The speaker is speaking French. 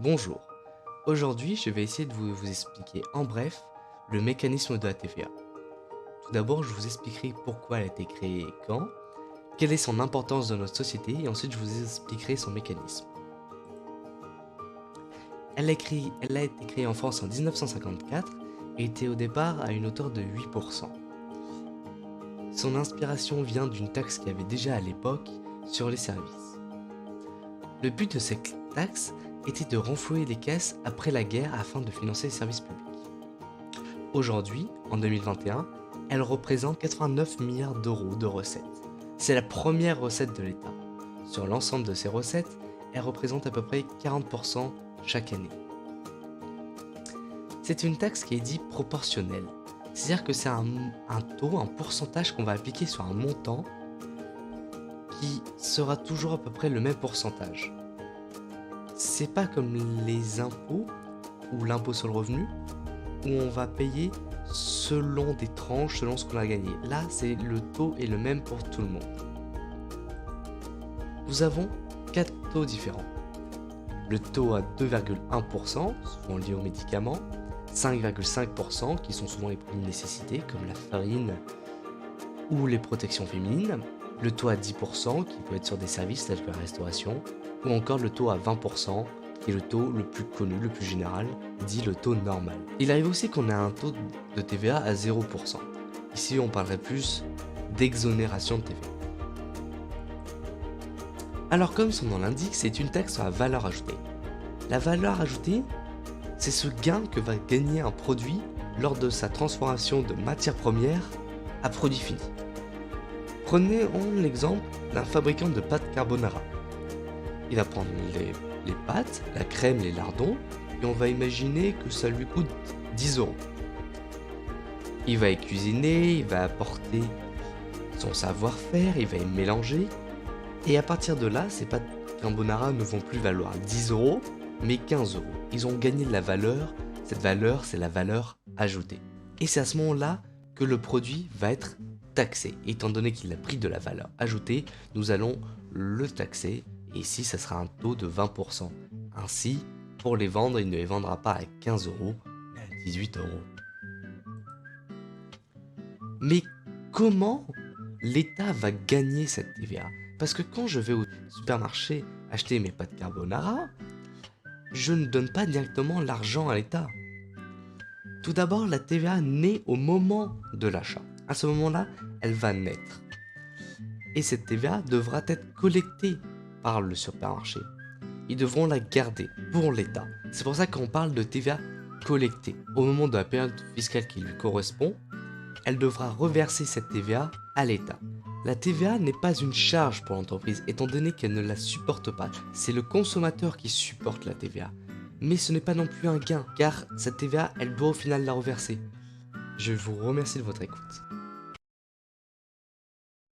Bonjour, aujourd'hui je vais essayer de vous expliquer en bref le mécanisme de la TVA. Tout d'abord je vous expliquerai pourquoi elle a été créée et quand, quelle est son importance dans notre société et ensuite je vous expliquerai son mécanisme. Elle a été créée en France en 1954 et était au départ à une hauteur de 8%. Son inspiration vient d'une taxe qu'il y avait déjà à l'époque sur les services. Le but de cette taxe était de renflouer les caisses après la guerre afin de financer les services publics. Aujourd'hui, en 2021, elle représente 89 milliards d'euros de recettes. C'est la première recette de l'État. Sur l'ensemble de ces recettes, elle représente à peu près 40% chaque année. C'est une taxe qui est dite proportionnelle. C'est-à-dire que c'est un taux, un pourcentage qu'on va appliquer sur un montant qui sera toujours à peu près le même pourcentage. C'est pas comme les impôts ou l'impôt sur le revenu où on va payer selon des tranches, selon ce qu'on a gagné. Là, c'est le taux est le même pour tout le monde. Nous avons 4 taux différents. Le taux à 2,1%, souvent lié aux médicaments, 5,5% qui sont souvent les produits de nécessité comme la farine ou les protections féminines, le taux à 10% qui peut être sur des services tels que la restauration, ou encore le taux à 20% qui est le taux le plus connu, le plus général, dit le taux normal. Il arrive aussi qu'on ait un taux de TVA à 0%. Ici on parlerait plus d'exonération de TVA. Alors comme son nom l'indique, c'est une taxe sur la valeur ajoutée. La valeur ajoutée, c'est ce gain que va gagner un produit lors de sa transformation de matière première à produit fini. Prenez l'exemple d'un fabricant de pâtes carbonara. Il va prendre les pâtes, la crème, les lardons, et on va imaginer que ça lui coûte 10 euros. Il va y cuisiner, il va apporter son savoir-faire, il va y mélanger, et à partir de là, ces pâtes carbonara ne vont plus valoir 10 euros, mais 15 euros. Ils ont gagné de la valeur, cette valeur, c'est la valeur ajoutée. Et c'est à ce moment-là que le produit va être taxé. Étant donné qu'il a pris de la valeur ajoutée, nous allons le taxer. Et ici, ça sera un taux de 20%. Ainsi, pour les vendre, il ne les vendra pas à 15 euros, mais à 18 euros. Mais comment l'État va gagner cette TVA? Parce que quand je vais au supermarché acheter mes pâtes carbonara, je ne donne pas directement l'argent à l'État. Tout d'abord, la TVA naît au moment de l'achat. À ce moment-là, elle va naître. Et cette TVA devra être collectée par le supermarché. Ils devront la garder pour l'État. C'est pour ça qu'on parle de TVA collectée. Au moment de la période fiscale qui lui correspond, elle devra reverser cette TVA à l'État. La TVA n'est pas une charge pour l'entreprise, étant donné qu'elle ne la supporte pas. C'est le consommateur qui supporte la TVA. Mais ce n'est pas non plus un gain, car cette TVA, elle doit au final la reverser. Je vous remercie de votre écoute.